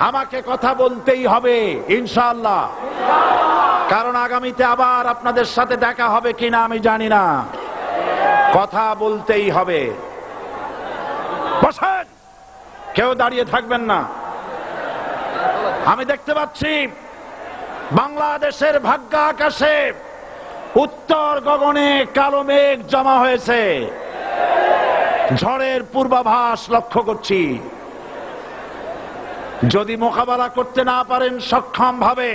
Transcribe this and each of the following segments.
আমাকে কথা বলতেই হবে ইনশাআল্লাহ, কারণ আগামীতে আবার আপনাদের সাথে দেখা হবে কিনা আমি জানি না। কথা বলতেই হবে। বসেন, কেউ দাঁড়িয়ে থাকবেন না। আমি দেখতে পাচ্ছি বাংলাদেশের ভাগ্য আকাশে উত্তর গগনে কালো মেঘ জমা হয়েছে, ঝড়ের পূর্বাভাস লক্ষ্য করছি। যদি মোকাবেলা করতে না পারেন সক্ষম ভাবে,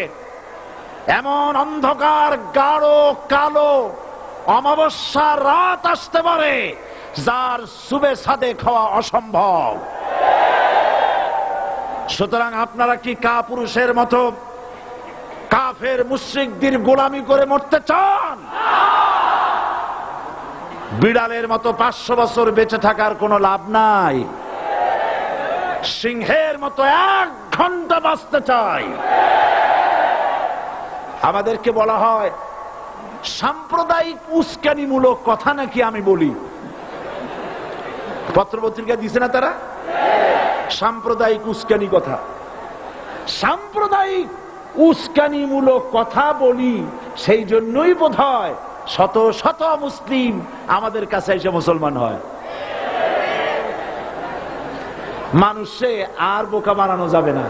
এমন অন্ধকার গাঢ় কালো অমাবস্যার রাত আসতে পারে যার সুবে সাদেক হওয়া অসম্ভব। সুতরাং আপনারা কি কাপুরুষের মতো কাফের মুশরিকদের গোলামি করে মরতে চান? বিড়ালের মতো 500 বছর বেঁচে থাকার কোনো লাভ নাই। সিংহের মতো 1 ঘন্টা বাঁচতে চাই। আমাদেরকে বলা হয় সাম্প্রদায়িক উস্কানিমূলক কথা নাকি আমি বলি। পত্রপত্রিকা দিছে না তারা? সাম্প্রদায়িক উস্কানি কথা, সাম্প্রদায়িক উস্কানিমূলক কথা বলি। সেই জন্যই বোধহয় শত শত মুসলিম আমাদের কাছে এসে মুসলমান হয়। মানুষে আর বোকা বানানো যাবে না।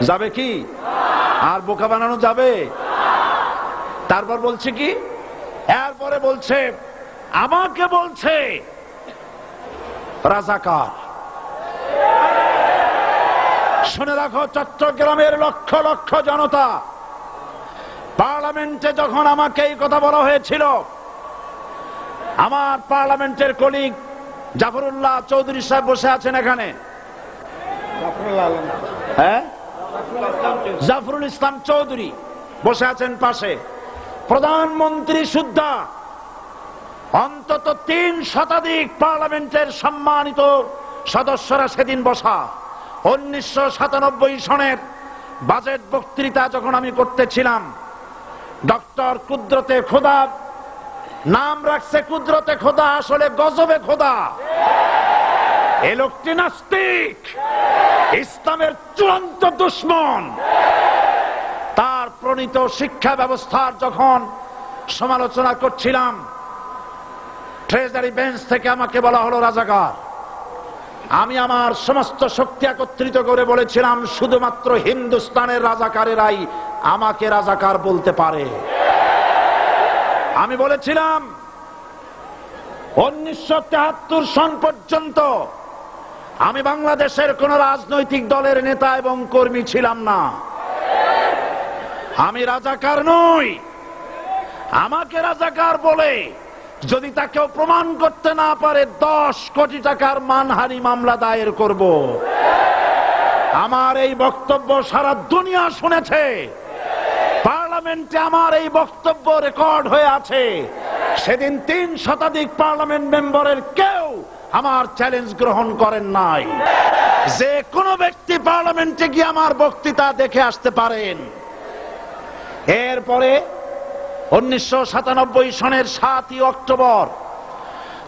যাবে কি? আর বোকা বানানো যাবে? তারপর বলছে কি, এরপরে বলছে আমাকে বলছে রাজাকার। শুনে রাখো, চট্টগ্রামের লক্ষ লক্ষ জনতা, পার্লামেন্টে যখন আমাকে এই কথা বলা হয়েছিল, আমার পার্লামেন্টের কলিগ জাফরুল্লাহ চৌধুরী সাহেব বসে আছেন এখানে, হ্যাঁ, জাফরুল ইসলাম চৌধুরী বসে আছেন পাশে, প্রধানমন্ত্রী সুদ্ধা, অন্তত 3 শতাধিক পার্লামেন্টের সম্মানিত সদস্যরা সেদিন বসা। 1997 সনের বাজেট বক্তৃতা যখন আমি করতেছিলাম, ডক্টর কুদরতে খোদা, নাম রাখছে কুদরতে খোদা, আসলে গজবে খোদা। এই লোকটি নাস্তিক, ইসলামের চূড়ান্ত দুশমন। তার প্রণীত শিক্ষা ব্যবস্থার যখন সমালোচনা করছিলাম, ট্রেজারি বেঞ্চ থেকে আমাকে বলা হলো রাজাকার। আমি আমার সমস্ত শক্তি একত্রিত করে বলেছিলাম শুধুমাত্র হিন্দুস্তানের রাজাকারেরাই আমাকে রাজাকার বলতে পারে। আমি বলেছিলাম 1973 সন পর্যন্ত আমি বাংলাদেশের কোন রাজনৈতিক দলের নেতা এবং কর্মী ছিলাম না। আমি রাজাকার নই। আমাকে রাজাকার বলে যদি তাকেও প্রমাণ করতে না পারে 10 কোটি টাকার মানহানি মামলা দায়ের করব। আমার এই বক্তব্য সারা দুনিয়া শুনেছে। পার্লামেন্টে আমার এই বক্তব্য রেকর্ড হয়ে আছে। সেদিন 3 শতাধিক পার্লামেন্ট মেম্বারের কেউ আমার চ্যালেঞ্জ গ্রহণ করেন নাই। যে কোনো ব্যক্তি পার্লামেন্টে গিয়ে আমার বক্তৃতা দেখে আসতে পারেন। এরপরে 1997 সনের 7 অক্টোবর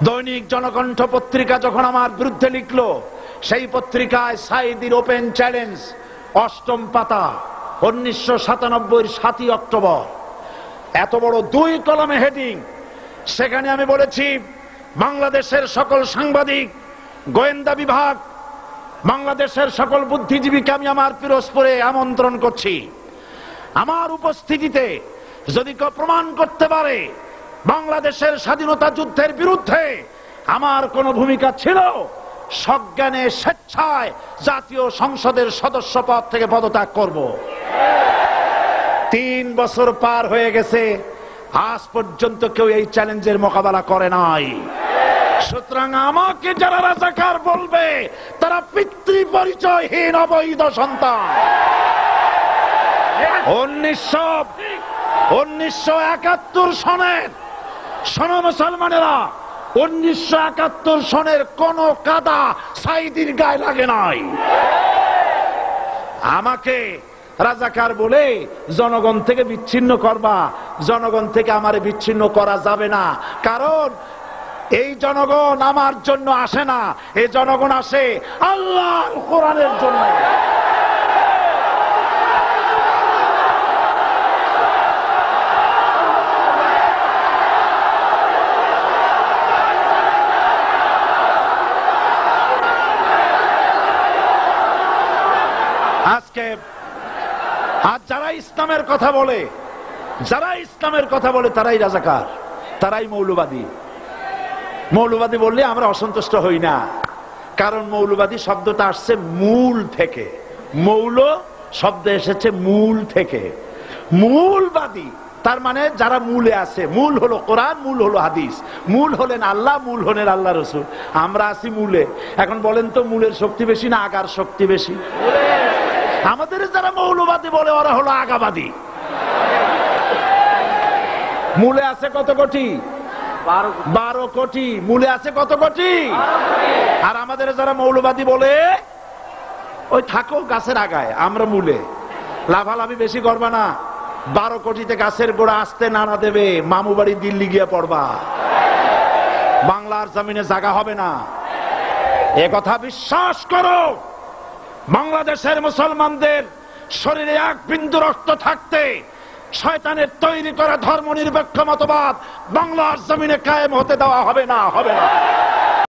দৈনিক জনকণ্ঠ পত্রিকা যখন আমার বিরুদ্ধে লিখলো, সেই পত্রিকায় সাইদির ওপেন চ্যালেঞ্জ 8ম পাতা, 1997 7 অক্টোবর, এত বড় 2 কলমে হেডিং। সেখানে আমি বলেছি বাংলাদেশের সকল সাংবাদিক, গোয়েন্দা বিভাগ, বাংলাদেশের সকল বুদ্ধিজীবীকে আমি আমার পিরোজপুরে আমন্ত্রণ করছি। আমার উপস্থিতিতে যদি কেউ প্রমাণ করতে পারে বাংলাদেশের স্বাধীনতা যুদ্ধের বিরুদ্ধে আমার কোন ভূমিকা ছিল, সজ্ঞানে স্বেচ্ছায় জাতীয় সংসদের সদস্য পদ থেকে পদত্যাগ করব। 3 বছর পার হয়ে গেছে, আজ পর্যন্ত কেউ এই চ্যালেঞ্জের মোকাবেলা করে নাই। সুতরাং আমাকে যারা রাজাকার বলবে তারা পিতৃ পরিচয়হীন অবৈধ সন্তান। 1971 সনের, শোনো মুসলমানেরা, 1971 সনের কোন কাদা সাইদির গায়ে লাগে নাই। আমাকে রাজাকার বলে জনগণ থেকে বিচ্ছিন্ন করবা, জনগণ থেকে আমারে বিচ্ছিন্ন করা যাবে না। কারণ এই জনগণ আমার জন্য আসে না, এই জনগণ আসে আল্লাহর কোরআনের জন্য। আজকে আর যারা ইসলামের কথা বলে, তারাই রাজাকার, তারাই মৌলবাদী। মৌলবাদী বললে আমরা অসন্তুষ্ট হই না, কারণ মৌলবাদী শব্দটা আসছে মূল থেকে। মৌল শব্দ এসেছে মূল থেকে। মূলবাদী তার মানে যারা মূলে আছে। মূল হলো কোরআন, মূল হলো হাদিস, মূল হলেন আল্লাহ, মূল হলেন আল্লাহ রসুল। আমরা আছি মূলে। এখন বলেন তো মূলের শক্তি বেশি না আগার শক্তি বেশি? আমাদের যারা মৌলবাদী বলে ওরা হলো আগাবাদী। মূলে আছে কত কোটি? 12 কোটি। মূলে আছে কত কোটি? আর আমাদের যারা মৌলবাদী বলে ওই থাকো গাছের আগায়, আমরা মূলে। লাভালাভি বেশি করবা না, 12 কোটিতে গাছের গোড়া আসতে নাড়া দেবে, মামু বাড়ি দিল্লি গিয়ে পড়বা, বাংলার জমিনে জায়গা হবে না। এ কথা বিশ্বাস করো। বাংলাদেশের মুসলমানদের শরীরে এক বিন্দু রক্ত থাকতে শয়তানের তৈরি করা ধর্মনিরপেক্ষ মতবাদ বাংলার জমিনে কায়েম হতে দেওয়া হবে না, হবে না।